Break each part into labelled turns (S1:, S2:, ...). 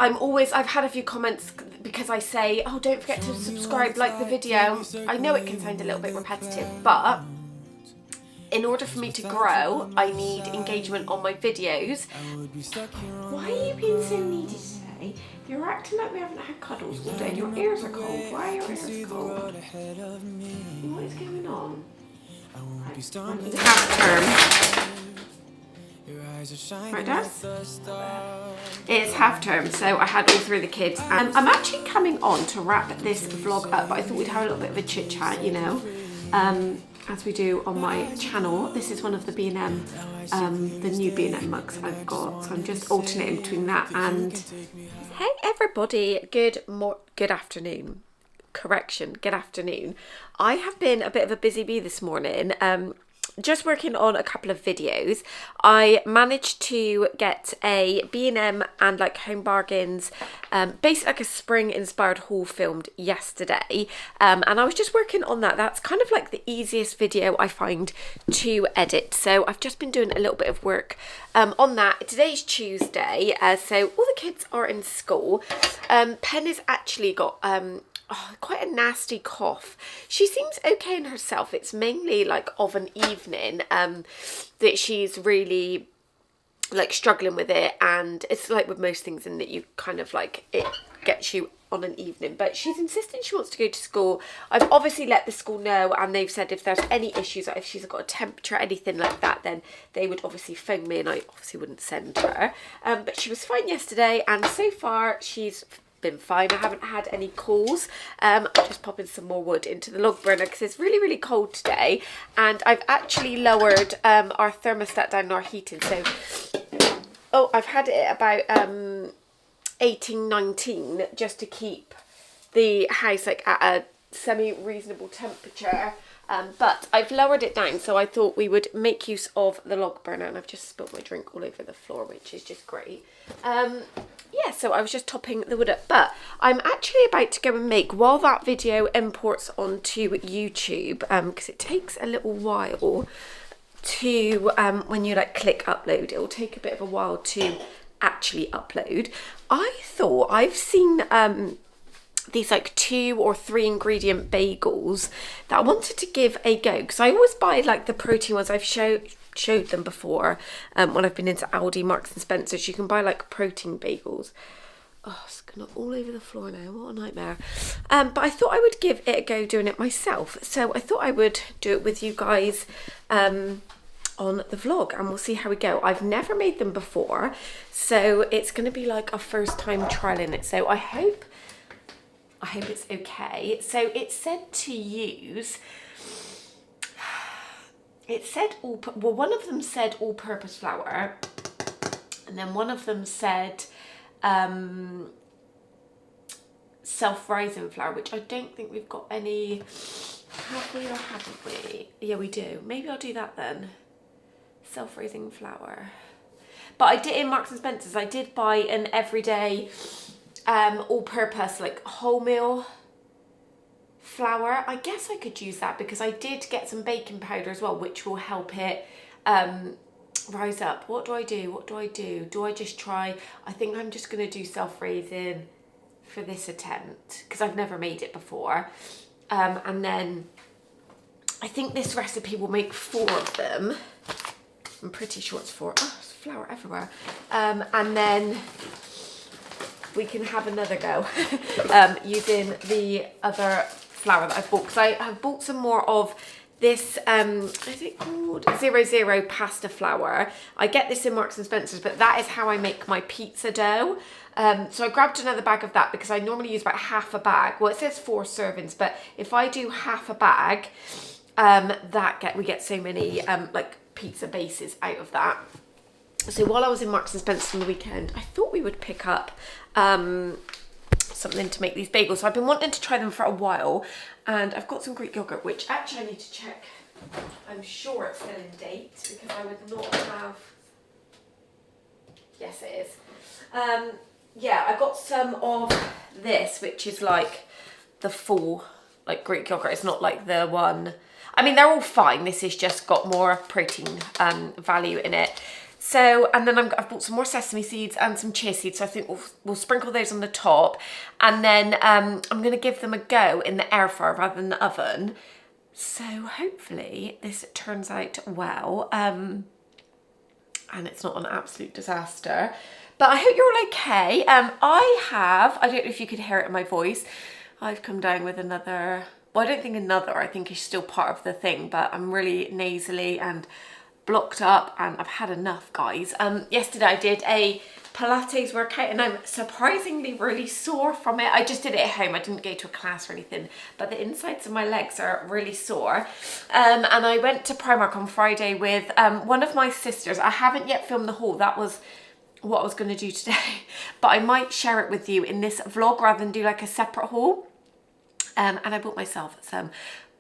S1: I've had a few comments because I say, oh, don't forget to subscribe, like the video. I know it can sound a little bit repetitive, but in order for me to grow, I need engagement on my videos. Why are you being so needy today? You're acting like we haven't had cuddles all day. Your ears are cold. Why are your ears cold? What is going on? It's half term. Right, Dad? It's half term, so I had all three of the kids. And I'm actually coming on to wrap this vlog up, but I thought we'd have a little bit of a chit chat, you know, as we do on my channel. This is one of the B&M, the new B&M mugs I've got. So I'm just alternating between that and... Hey everybody, good afternoon. Correction, good afternoon. I have been a bit of a busy bee this morning. Just working on a couple of videos. I managed to get a B&M and like Home Bargains, basically like a spring inspired haul filmed yesterday. And I was just working on that. That's kind of like the easiest video I find to edit. So I've just been doing a little bit of work on that. Today's Tuesday, so all the kids are in school. Pen has actually got quite a nasty cough. She seems okay in herself. It's mainly like of an evening that she's really like struggling with it, and it's like with most things in that you kind of like it gets you on an evening. But she's insisting she wants to go to school. I've obviously let the school know, and they've said if there's any issues, like if she's got a temperature, anything like that, then they would obviously phone me, and I obviously wouldn't send her. But she was fine yesterday, and so far she's been fine. I haven't had any calls. I'm just popping some more wood into the log burner because it's really, really cold today, and I've actually lowered our thermostat down in our heating. So, oh, I've had it at about 18, 19 just to keep the house like at a semi-reasonable temperature. But I've lowered it down, so I thought we would make use of the log burner, and I've just spilled my drink all over the floor, which is just great. Yeah, so I was just topping the wood up, but I'm actually about to go and make, while that video imports onto YouTube, because it takes a little while to, when you like click upload, it will take a bit of a while to actually upload. I thought I've seen these like 2 or 3 ingredient bagels that I wanted to give a go, because I always buy like the protein ones. I've showed them before when I've been into Aldi, Marks and Spencer's. You can buy like protein bagels. Oh, it's gonna all over the floor now. What a nightmare. But I thought I would give it a go doing it myself, so I thought I would do it with you guys on the vlog, and we'll see how we go. I've never made them before, so it's going to be like a first time trialing it, so I hope it's okay. So it said to use, it said one of them said all-purpose flour, and then one of them said self-rising flour, which I don't think we've got any. Have we or haven't we? Yeah, we do. Maybe I'll do that then. Self-raising flour. But I did in Marks and Spencer's, I did buy an everyday all-purpose like wholemeal flour. I guess I could use that because I did get some baking powder as well, which will help it rise up. What do I do? Do I just try? I think I'm just going to do self-raising for this attempt because I've never made it before. And then I think this recipe will make 4 of them. I'm pretty sure it's 4. Oh, there's flour everywhere. And then we can have another go using the other flour that I've bought, because I have bought some more of this, is it called 00 pasta flour? I get this in Marks and Spencer's, but that is how I make my pizza dough. So I grabbed another bag of that because I normally use about half a bag. Well, it says 4 servings, but if I do half a bag, we get so many like pizza bases out of that. So while I was in Marks and Spencer's on the weekend, I thought we would pick up something to make these bagels. So I've been wanting to try them for a while, and I've got some Greek yogurt, which actually I need to check. I'm sure it's still in date because I would not have. Yes, it is. Yeah, I got some of this, which is like the full like Greek yogurt. It's not like the one. I mean, they're all fine. This has just got more protein value in it. So, and then I've bought some more sesame seeds and some chia seeds. So I think we'll sprinkle those on the top. And then I'm going to give them a go in the air fryer rather than the oven. So hopefully this turns out well. And it's not an absolute disaster. But I hope you're all okay. I don't know if you could hear it in my voice. I've come down with another, well, I don't think another, I think it's still part of the thing, but I'm really nasally and blocked up and I've had enough, guys. Yesterday I did a Pilates workout and I'm surprisingly really sore from it. I just did it at home. I didn't go to a class or anything, but the insides of my legs are really sore. And I went to Primark on Friday with one of my sisters. I haven't yet filmed the haul. That was what I was going to do today, but I might share it with you in this vlog rather than do like a separate haul. And I bought myself some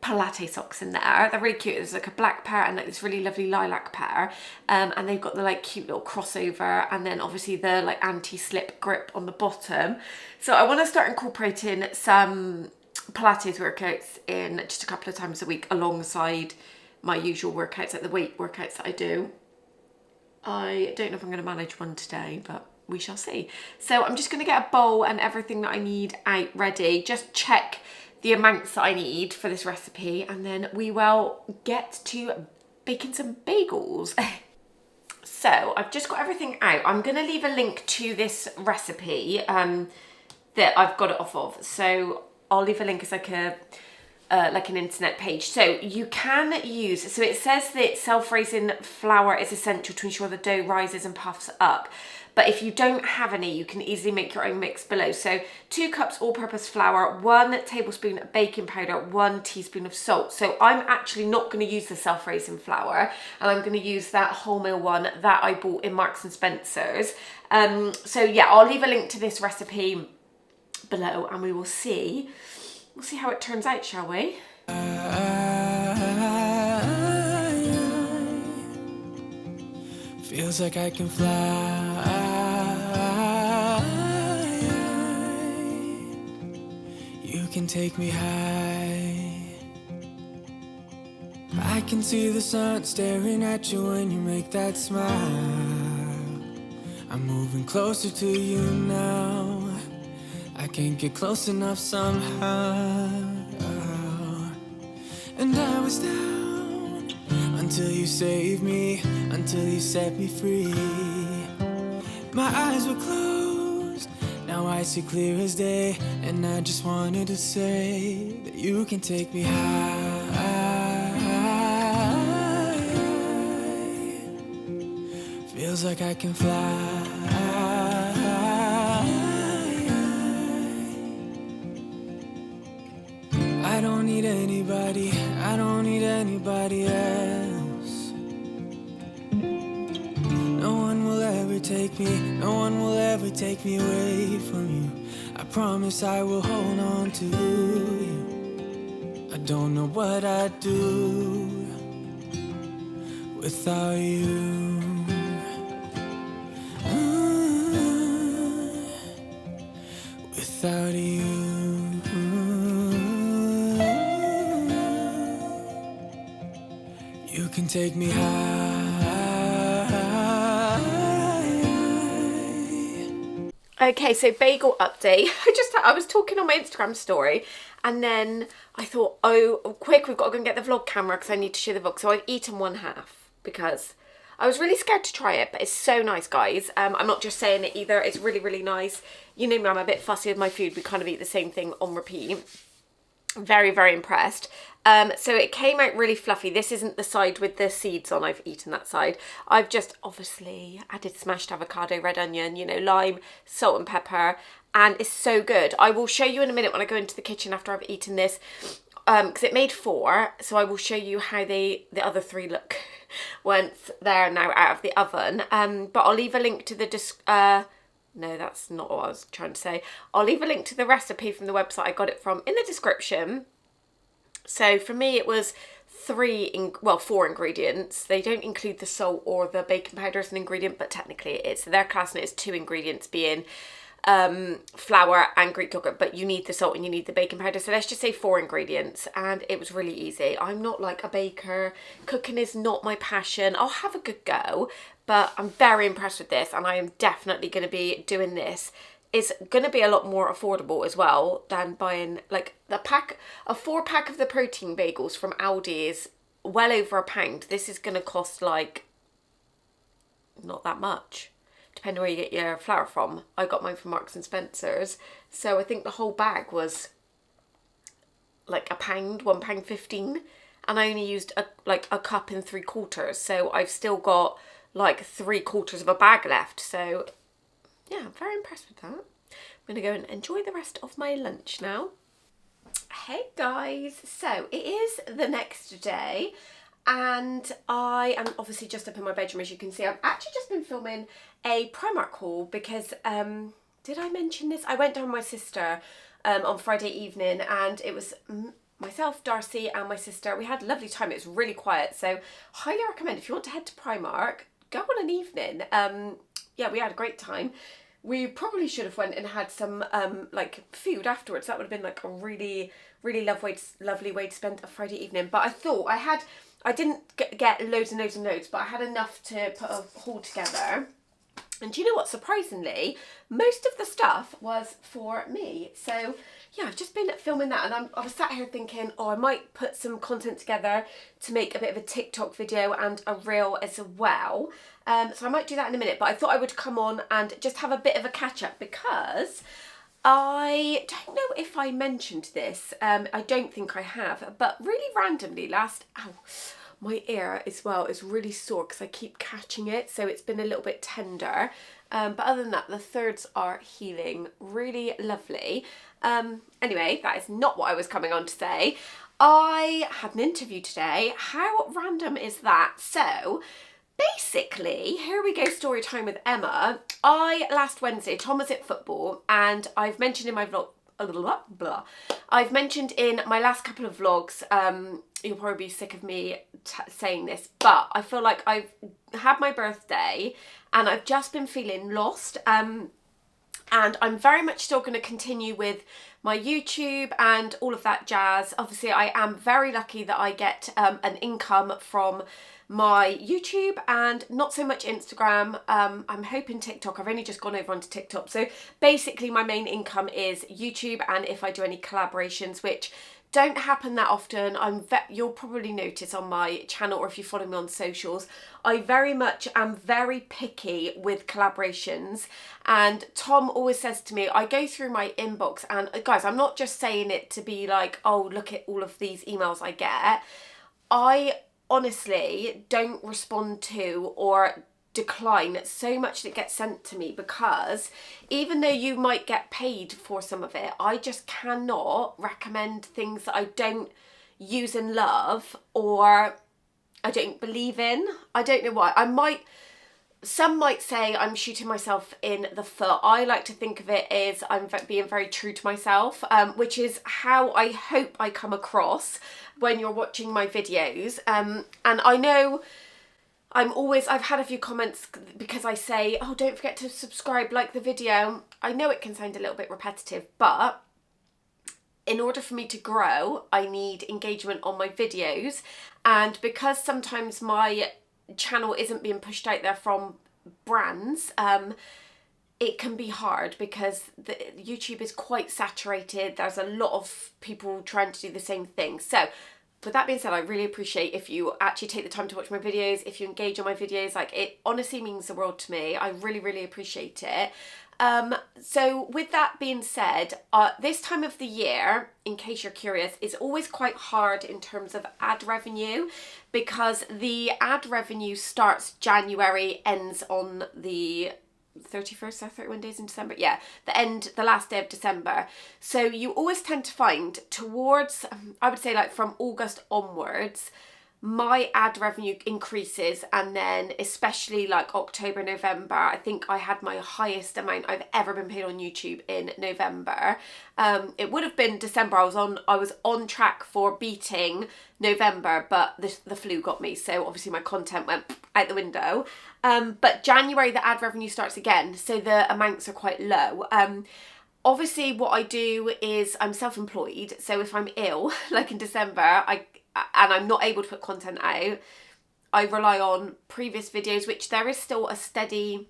S1: Pilates socks in there. They're really cute. There's like a black pair and like this really lovely lilac pair. And they've got the like cute little crossover and then obviously the like anti-slip grip on the bottom. So I want to start incorporating some Pilates workouts in just a couple of times a week alongside my usual workouts, like the weight workouts that I do. I don't know if I'm going to manage one today, but we shall see. So I'm just going to get a bowl and everything that I need out ready. Just check the amounts that I need for this recipe and then we will get to baking some bagels. So I've just got everything out. I'm going to leave a link to this recipe that I've got it off of. So I'll leave a link as like an internet page. So you can use, so it says that self-raising flour is essential to ensure the dough rises and puffs up. But if you don't have any, you can easily make your own mix below. So 2 cups all-purpose flour, 1 tablespoon baking powder, 1 teaspoon of salt. So I'm actually not going to use the self-raising flour, and I'm going to use that wholemeal one that I bought in Marks and Spencer's. So yeah, I'll leave a link to this recipe below, and we will see. We'll see how it turns out, shall we?
S2: Feels like I can fly. You can take me high. I can see the sun staring at you when you make that smile. I'm moving closer to you now. I can't get close enough somehow. And I was down until you saved me, until you set me free. My eyes were closed, now I see clear as day. And I just wanted to say that you can take me high. Feels like I can fly. I don't need anybody, I don't need anybody else. No one will ever take me, no one will ever take me away from you. I promise I will hold on to you. I don't know what I'd do without you. Without you. You can take me high.
S1: Okay, so bagel update. I was talking on my Instagram story and then I thought, oh, quick, we've got to go and get the vlog camera because I need to share the vlog. So I've eaten 1/2 because I was really scared to try it, but it's so nice, guys. I'm not just saying it either. It's really, really nice. You know me, I'm a bit fussy with my food. We kind of eat the same thing on repeat. Very, very impressed. So it came out really fluffy. This isn't the side with the seeds on. I've eaten that side. I've just obviously added smashed avocado, red onion, you know, lime, salt and pepper, and it's so good. I will show you in a minute when I go into the kitchen after I've eaten this, because it made 4, so I will show you how the other 3 look once they're now out of the oven. But I'll leave a link to the no, that's not what I was trying to say. I'll leave a link to the recipe from the website I got it from in the description. So for me, it was 4 ingredients. They don't include the salt or the baking powder as an ingredient, but technically it is. So they're classing it as 2 ingredients, being flour and Greek yogurt, but you need the salt and you need the baking powder. So let's just say 4 ingredients, and it was really easy. I'm not like a baker. Cooking is not my passion. I'll have a good go, but I'm very impressed with this, and I am definitely going to be doing this. It's going to be a lot more affordable as well than buying like a 4-pack of the protein bagels from Aldi is well over £1. This is going to cost like not that much, depending where you get your flour from. I got mine from Marks and Spencer's, so I think the whole bag was like £1.15, and I only used a cup and 3/4, so I've still got like 3/4 of a bag left. So yeah, I'm very impressed with that. I'm gonna go and enjoy the rest of my lunch now. Hey guys, so it is the next day, and I am obviously just up in my bedroom. As you can see, I've actually just been filming a Primark haul because, did I mention this? I went down with my sister on Friday evening, and it was myself, Darcy and my sister. We had a lovely time. It was really quiet, so highly recommend if you want to head to Primark, go on an evening. Yeah, we had a great time. We probably should have went and had some like food afterwards. That would have been like a really, really lovely way to spend a Friday evening. But I thought I didn't get loads and loads and loads, but I had enough to put a haul together. And do you know what? Surprisingly, most of the stuff was for me. So yeah, I've just been filming that, and I was sat here thinking, oh, I might put some content together to make a bit of a TikTok video and a reel as well. So I might do that in a minute, but I thought I would come on and just have a bit of a catch up, because I don't know if I mentioned this. I don't think I have, but really randomly my ear as well is really sore because I keep catching it, so it's been a little bit tender. But other than that, the thirds are healing really lovely. Anyway, that is not what I was coming on to say. I had an interview today. How random is that? So basically, here we go, story time with Emma. Last Wednesday, Tom was at football, and I've mentioned in my vlog, I've mentioned in my last couple of vlogs, you'll probably be sick of me saying this, but I feel like I've had my birthday and I've just been feeling lost. And I'm very much still going to continue with my YouTube and all of that jazz. Obviously, I am very lucky that I get an income from my YouTube and not so much Instagram. I'm hoping TikTok. I've only just gone over onto TikTok. So basically my main income is YouTube, and if I do any collaborations, which don't happen that often. You'll probably notice on my channel, or if you follow me on socials, I very much am very picky with collaborations. And Tom always says to me, I go through my inbox, and guys, I'm not just saying it to be like, oh, look at all of these emails I get. I honestly don't respond to or decline so much that gets sent to me, because even though you might get paid for some of it, I just cannot recommend things that I don't use and love, or I don't believe in. I don't know why. Some might say I'm shooting myself in the foot. I like to think of it as I'm being very true to myself, which is how I hope I come across when you're watching my videos. And I know I've had a few comments because I say, oh, don't forget to subscribe, like the video. I know it can sound a little bit repetitive, but in order for me to grow, I need engagement on my videos. And because sometimes my channel isn't being pushed out there from brands, it can be hard because the YouTube is quite saturated. There's a lot of people trying to do the same thing. So with that being said, I really appreciate if you actually take the time to watch my videos, if you engage on my videos. Like, it honestly means the world to me. I really, really appreciate it. So with that being said, this time of the year, in case you're curious, is always quite hard in terms of ad revenue, because the ad revenue starts January, ends on the 31st, so 31 days in December. Yeah, the last day of December. So you always tend to find towards, I would say like from August onwards, my ad revenue increases, and then especially like October, November, I think I had my highest amount I've ever been paid on YouTube in November. It would have been December. I was on track for beating November, but the flu got me, so obviously my content went out the window. But January the ad revenue starts again, so the amounts are quite low. Obviously what I do is I'm self-employed, so if I'm ill, like in December, and I'm not able to put content out, I rely on previous videos, which there is still a steady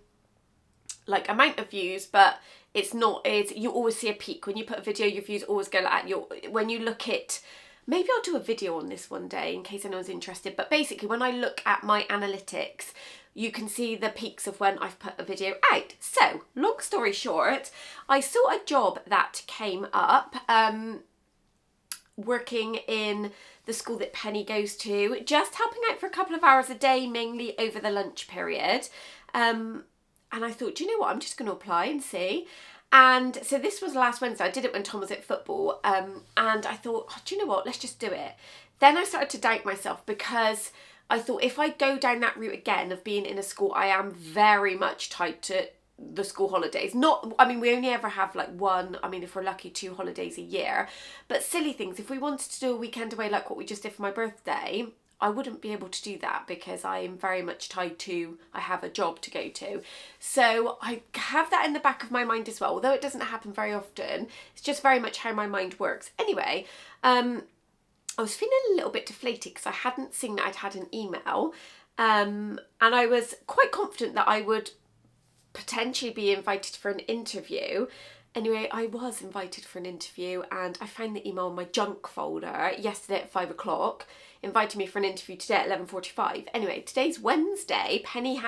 S1: like amount of views, but it's not, you always see a peak. When you put a video, your views always go like when you look at, maybe I'll do a video on this one day in case anyone's interested, but basically when I look at my analytics, you can see the peaks of when I've put a video out. So, long story short, I saw a job that came up, working in the school that Penny goes to, just helping out for a couple of hours a day, mainly over the lunch period. And I thought, do you know what, I'm just going to apply and see. And so this was last Wednesday. I did it when Tom was at football. And I thought, oh, do you know what, let's just do it. Then I started to doubt myself, because I thought if I go down that route again of being in a school, I am very much tied to the school holidays. We only ever have like one, if we're lucky, 2 holidays a year, but silly things. If we wanted to do a weekend away like what we just did for my birthday, I wouldn't be able to do that because I am very much tied to, I have a job to go to. So I have that in the back of my mind as well, although it doesn't happen very often. It's just very much how my mind works. Anyway, I was feeling a little bit deflated because I hadn't seen that I'd had an email, and I was quite confident that I would potentially be invited for an interview. Anyway, I was invited for an interview, and I found the email in my junk folder yesterday at 5 o'clock, inviting me for an interview today at 11:45. Anyway, today's Wednesday. Penny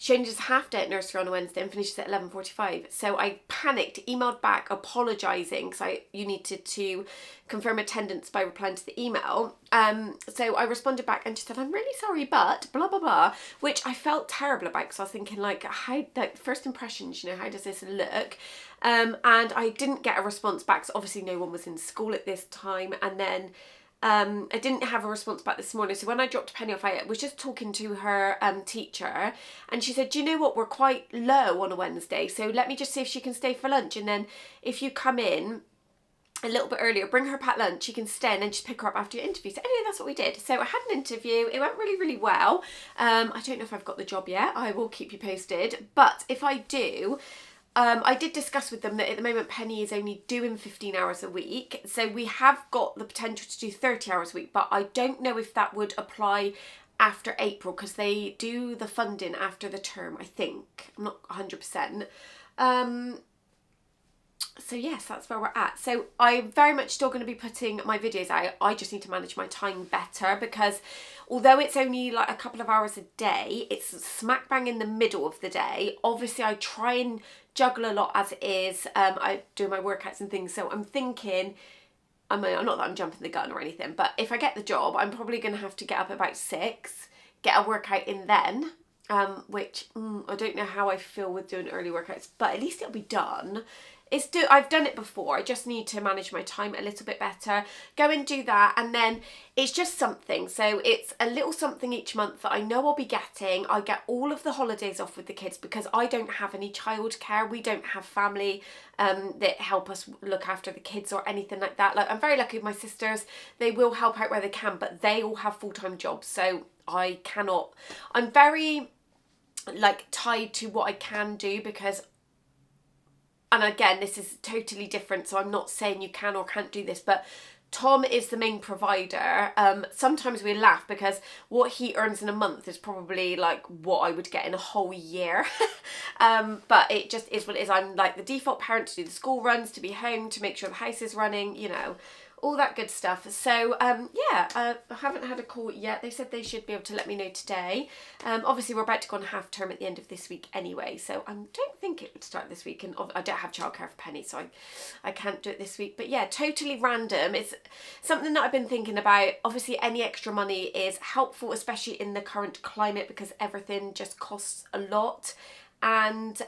S1: she only does a half day at nursery on a Wednesday and finishes at 11:45. So I panicked, emailed back apologising because you needed to confirm attendance by replying to the email. So I responded back and she said, I'm really sorry, but blah, blah, blah, which I felt terrible about because I was thinking first impressions, how does this look? And I didn't get a response back, so obviously no one was in school at this time. And then I didn't have a response back this morning. So when I dropped Penny off, I was just talking to her teacher, and she said, do you know what, we're quite low on a Wednesday, so let me just see if she can stay for lunch, and then if you come in a little bit earlier, bring her packed lunch, she can stay and then just pick her up after your interview. So anyway, that's what we did. So I had an interview, it went really, really well. I don't know if I've got the job yet, I will keep you posted, but if I do, I did discuss with them that at the moment Penny is only doing 15 hours a week, so we have got the potential to do 30 hours a week, but I don't know if that would apply after April because they do the funding after the term, I think. I'm not 100%. So yes, that's where we're at. So I'm very much still going to be putting my videos out. I just need to manage my time better because although it's only like a couple of hours a day, it's smack bang in the middle of the day. Obviously I try and juggle a lot as it is. I do my workouts and things. So I'm thinking, not that I'm jumping the gun or anything, but if I get the job, I'm probably going to have to get up at about 6, get a workout in then, which I don't know how I feel with doing early workouts, but at least it'll be done. I've done it before, I just need to manage my time a little bit better, go and do that, and then it's just something. So it's a little something each month that I know I'll be getting. I get all of the holidays off with the kids because I don't have any childcare. We don't have family that help us look after the kids or anything like that. Like, I'm very lucky with my sisters, they will help out where they can, but they all have full-time jobs, so I'm very tied to what I can do because, and again, this is totally different, so I'm not saying you can or can't do this, but Tom is the main provider. Sometimes we laugh because what he earns in a month is probably like what I would get in a whole year. But it just is what it is. I'm like the default parent to do the school runs, to be home, to make sure the house is running, all that good stuff. So I haven't had a call yet. They said they should be able to let me know today. Obviously we're about to go on half term at the end of this week anyway, so I don't think it would start this week, and I don't have childcare for Penny, so I can't do it this week. But yeah, totally random. It's something that I've been thinking about. Obviously any extra money is helpful, especially in the current climate, because everything just costs a lot. And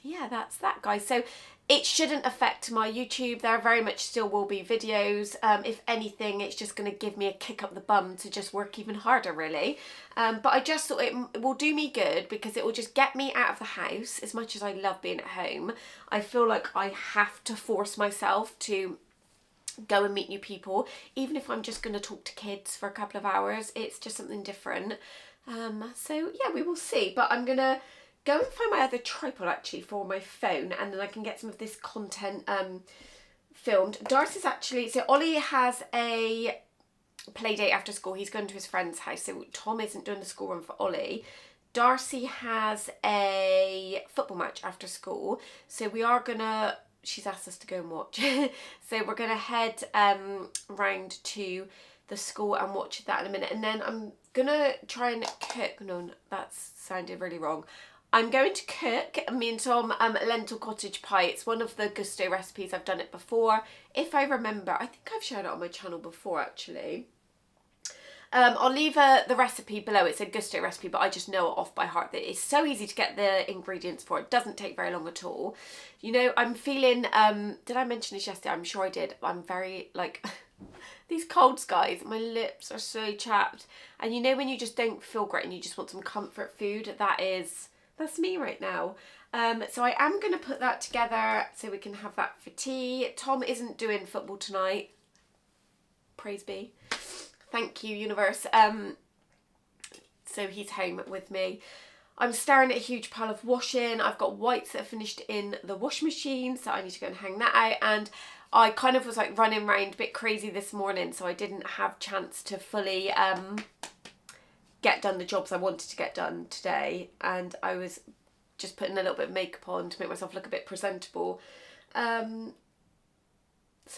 S1: yeah, that's that, guys. So it shouldn't affect my YouTube. There very much still will be videos. If anything, it's just going to give me a kick up the bum to just work even harder, really. But I just thought it will do me good because it will just get me out of the house. As much as I love being at home, I feel like I have to force myself to go and meet new people. Even if I'm just going to talk to kids for a couple of hours, it's just something different. So yeah, we will see. But I'm going to go and find my other tripod actually for my phone, and then I can get some of this content filmed. Darcy's actually, so Ollie has a play date after school. He's going to his friend's house, so Tom isn't doing the school run for Ollie. Darcy has a football match after school, so we are gonna, she's asked us to go and watch. So we're gonna head round to the school and watch that in a minute, and then I'm gonna try and cook. No, that sounded really wrong. I'm going to cook me and Tom lentil cottage pie. It's one of the Gusto recipes. I've done it before. If I remember, I think I've shared it on my channel before actually. I'll leave the recipe below. It's a Gusto recipe, but I just know it off by heart. It's so easy to get the ingredients for. It doesn't take very long at all. You know, I'm feeling, did I mention this yesterday? I'm sure I did. I'm very, like, these colds, guys, my lips are so chapped. And you know when you just don't feel great and you just want some comfort food? That's me right now. So I am going to put that together so we can have that for tea. Tom isn't doing football tonight. Praise be. Thank you, universe. So he's home with me. I'm staring at a huge pile of washing. I've got whites that are finished in the washing machine, so I need to go and hang that out. And I kind of was like running around a bit crazy this morning, so I didn't have chance to fully get done the jobs I wanted to get done today, and I was just putting a little bit of makeup on to make myself look a bit presentable. So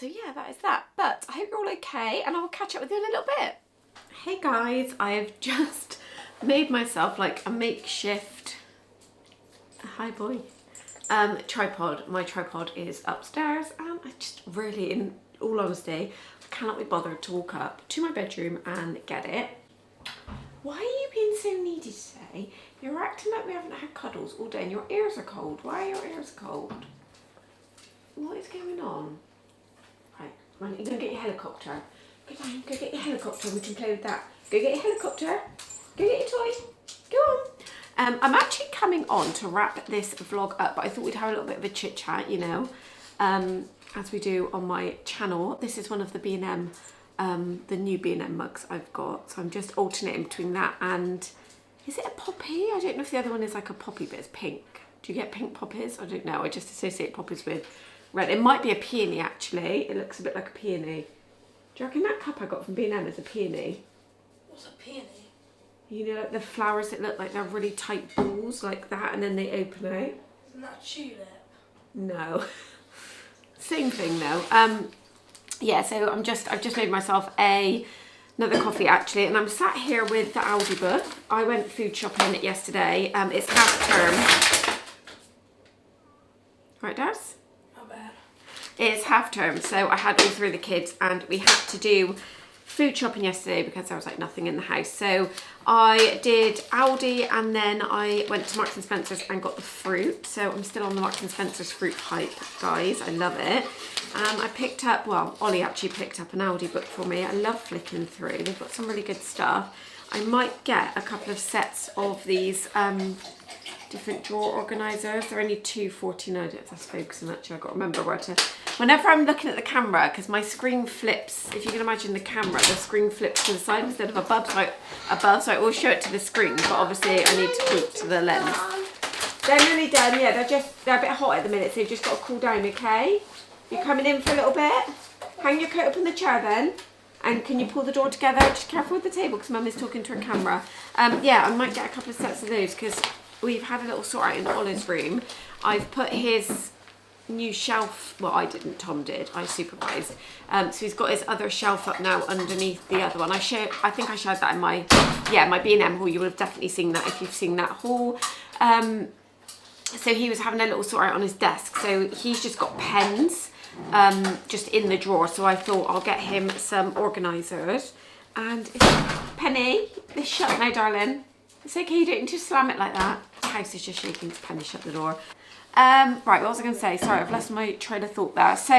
S1: yeah, that is that. But I hope you're all okay, and I'll catch up with you in a little bit. Hey guys, I've just made myself like a makeshift, hi boy, tripod. My tripod is upstairs, and I just really, in all honesty, cannot be bothered to walk up to my bedroom and get it. Why are you being so needy today? You're acting like we haven't had cuddles all day and your ears are cold. Why are your ears cold? What is going on? Right, you're going to get your helicopter. Go down, go get your helicopter and we can play with that. Go get your helicopter. Go get your toy. Go on. I'm actually coming on to wrap this vlog up, but I thought we'd have a little bit of a chit chat, you know, as we do on my channel. This is one of the B&M the new B&M mugs I've got, so I'm just alternating between that and, is it a poppy? I don't know if the other one is like a poppy but it's pink. Do you get pink poppies? I don't know, I just associate poppies with red. It might be a peony actually, it looks a bit like a peony. Do you reckon that cup I got from B&M is a peony?
S3: What's a peony?
S1: You know, like the flowers that look like they're really tight balls like that and then they open out?
S3: Isn't that a tulip?
S1: No. Same thing though. Yeah, so I've just made myself another coffee actually, and I'm sat here with the Aldi book. I went food shopping yesterday. It's half term. Right, Daz?
S3: Not bad.
S1: It's half term, so I had all three of the kids and we had to do food shopping yesterday because there was like nothing in the house. So I did Aldi and then I went to Marks and Spencer's and got the fruit. So I'm still on the Marks and Spencer's fruit hype, guys. I love it. I picked up, well, Ollie actually picked up an Aldi book for me. I love flicking through. They've got some really good stuff. I might get a couple of sets of these different drawer organisers. They're only £2.49. I don't know if that's focusing actually. I've got to remember where to... Whenever I'm looking at the camera, because my screen flips, if you can imagine the camera, the screen flips to the side instead of above, so I always show it to the screen, but obviously I need to keep to the lens. They're nearly done, yeah, they're a bit hot at the minute, so you've just got to cool down, okay? You're coming in for a little bit? Hang your coat up in the chair then. And can you pull the door together? Just careful with the table because Mum is talking to her camera. Yeah, I might get a couple of sets of those because we've had a little sort out in Ollie's room. I've put his new shelf, well I didn't, Tom did, I supervised. So he's got his other shelf up now underneath the other one. I think I shared that in my B&M haul. You would have definitely seen that if you've seen that haul. So he was having a little sort out on his desk. So he's just got pens just in the drawer. So I thought I'll get him some organisers. And Penny, this shut now, darling. It's okay, you don't need to slam it like that. The house is just shaking, Penny, shut the door. Right, what was I going to say? Sorry, I've lost my train of thought there. So,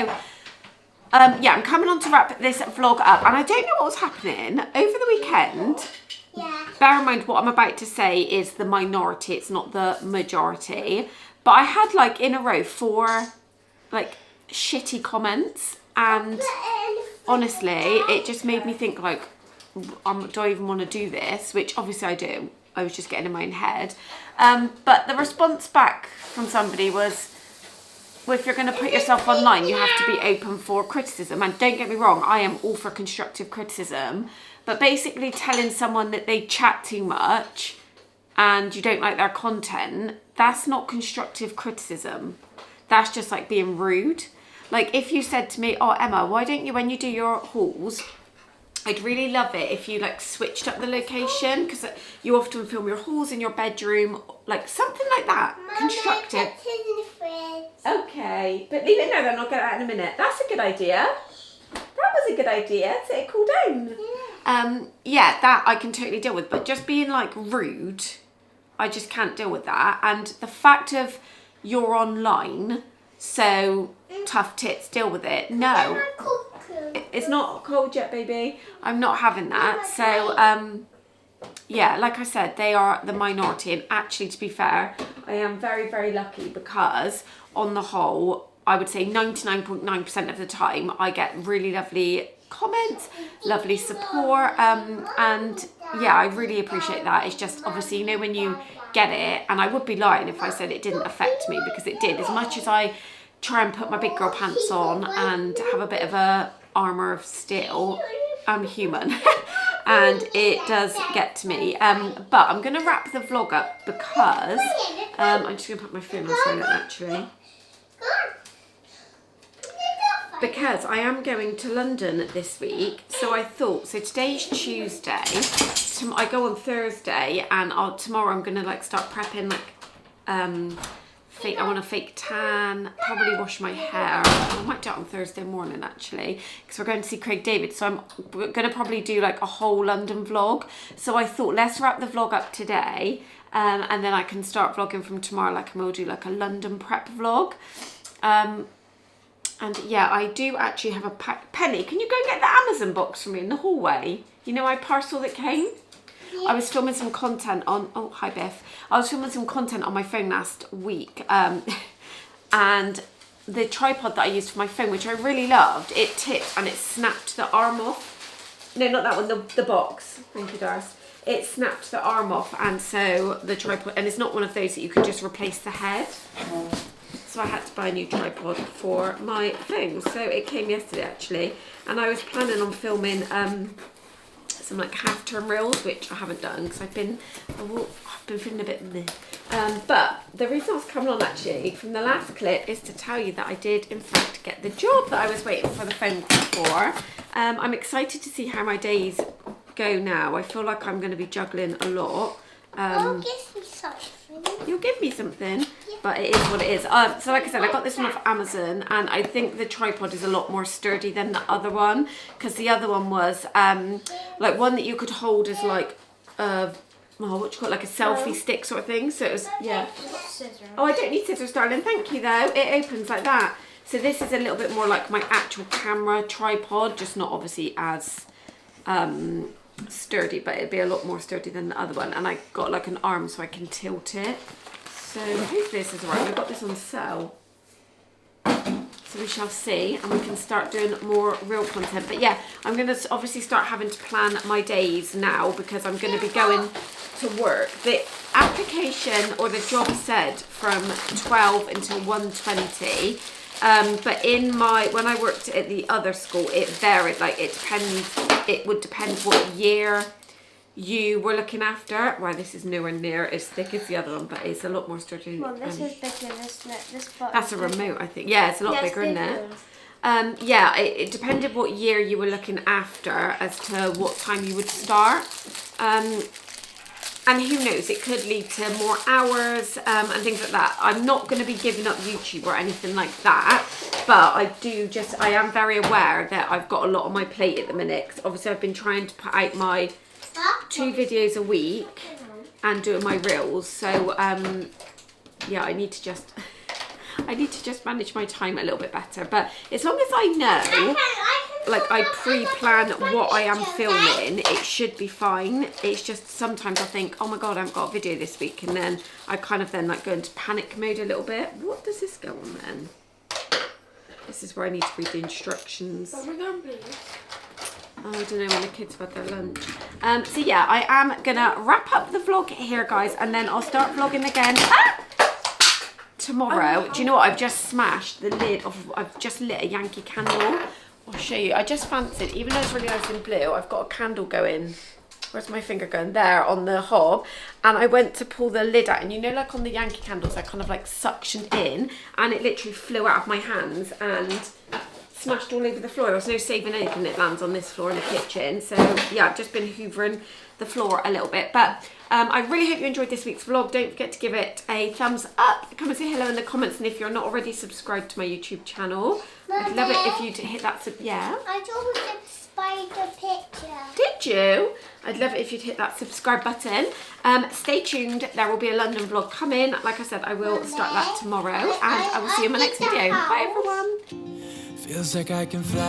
S1: yeah, I'm coming on to wrap this vlog up, and I don't know what was happening over the weekend. Yeah. Bear in mind, what I'm about to say is the minority, it's not the majority. But I had, like, in a row 4, like, shitty comments, and honestly, it just made me think, like, do I even want to do this? Which, obviously, I do. I was just getting in my own head. But the response back from somebody was, well, if you're going to put yourself online, you have to be open for criticism. And don't get me wrong, I am all for constructive criticism. But basically telling someone that they chat too much and you don't like their content, that's not constructive criticism. That's just like being rude. Like if you said to me, oh, Emma, why don't you, when you do your hauls, I'd really love it if you like switched up the location, because you often film your hauls in your bedroom, like something like that. Mama, constructive. Okay, but leave it there then, I'll get out in a minute. That's a good idea. That was a good idea. Let it cool down. Yeah, that I can totally deal with, but just being like rude, I just can't deal with that. And the fact of you're online, so tough tits, deal with it. No. It's not cold yet, baby. I'm not having that. So, yeah, like I said, they are the minority. And actually, to be fair, I am very, very lucky because on the whole, I would say 99.9% of the time, I get really lovely comments, lovely support. And yeah, I really appreciate that. It's just, obviously, you know, when you get it, and I would be lying if I said it didn't affect me, because it did. As much as I try and put my big girl pants on and have a bit of a armour of steel, I'm human. And it does get to me. But I'm going to wrap the vlog up because I'm just going to put my phone on silent actually. Because I am going to London this week. So I thought, so today's Tuesday. I go on Thursday, and tomorrow I'm going to like start prepping like I want a fake tan, probably wash my hair. I might do it on Thursday morning actually, because we're going to see Craig David, so I'm going to probably do like a whole London vlog. So I thought, let's wrap the vlog up today, and then I can start vlogging from tomorrow, like, and we'll do like a London prep vlog. And yeah, I do actually have a Penny, can you go and get the Amazon box for me in the hallway? You know, my parcel that came? I was filming some content on, oh, hi Biff. I was filming some content on my phone last week, and the tripod that I used for my phone, which I really loved, it tipped and it snapped the arm off. No, not that one, the box. Thank you, Doris. It snapped the arm off, and so the tripod, and it's not one of those that you can just replace the head. So I had to buy a new tripod for my phone. So it came yesterday actually, and I was planning on filming some like half-term reels, which I haven't done because I've been feeling a bit meh. But the reason I was coming on actually from the last clip is to tell you that I did in fact get the job that I was waiting for the phone call for. I'm excited to see how my days go now. I feel like I'm going to be juggling a lot.
S4: You'll give me something.
S1: You'll give me something, but it is what it is. So like I said, I got this one off Amazon, and I think the tripod is a lot more sturdy than the other one, because the other one was like one that you could hold as like what do you call it, like a selfie stick sort of thing. So it was, yeah. Oh, I don't need scissors, darling. Thank you though. It opens like that. So this is a little bit more like my actual camera tripod, just not obviously as sturdy, but it'd be a lot more sturdy than the other one. And I got like an arm so I can tilt it. So hopefully this is right. I got this on sale, so we shall see, and we can start doing more real content. But yeah, I'm going to obviously start having to plan my days now, because I'm going to be going to work. The application or the job said from 12 until 1:20. But when I worked at the other school, it varied. Like it would depend what year you were looking after. Well, this is nowhere near as thick as the other one, but it's a lot more sturdy.
S4: Well, this is bigger, isn't it? This part.
S1: That's a remote, I think. Yeah, it's a lot bigger, isn't it? Yeah, it depended what year you were looking after as to what time you would start. And who knows, it could lead to more hours and things like that. I'm not going to be giving up YouTube or anything like that, but I am very aware that I've got a lot on my plate at the minute. 'Cause obviously I've been trying to put out my 2 videos a week and doing my reels. So yeah, I need to just I need to just manage my time a little bit better. But as long as I know, like I pre-plan what I am filming, it should be fine. It's just sometimes I think, oh my god, I haven't got a video this week, and then I kind of then like go into panic mode a little bit. What does this go on then? This is where I need to read the instructions.
S3: Oh my god, please.
S1: Oh, I don't know when the kids have had their lunch. So yeah, I am gonna wrap up the vlog here, guys, and then I'll start vlogging again tomorrow. Do you know what? I've just smashed the lid off. I've just lit a Yankee candle. I'll show you. I just fancied, even though it's really nice and blue, I've got a candle going. Where's my finger going? There on the hob. And I went to pull the lid out, and you know, like on the Yankee candles, I kind of like suctioned in, and it literally flew out of my hands and smashed all over the floor. There was no saving anything. It lands on this floor in the kitchen. So yeah, I've just been hoovering the floor a little bit. But I really hope you enjoyed this week's vlog. Don't forget to give it a thumbs up. Come and say hello in the comments. And if you're not already subscribed to my YouTube channel, I'd love it if you'd hit that yeah.
S4: I told you to spider picture.
S1: Did you? I'd love it if you'd hit that subscribe button. Stay tuned. There will be a London vlog coming. Like I said, I will start that tomorrow. And I will see you in my next video. Bye, everyone.
S2: Feels like I can fly.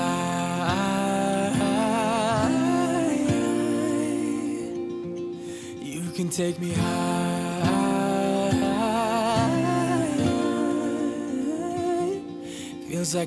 S2: You can take me high.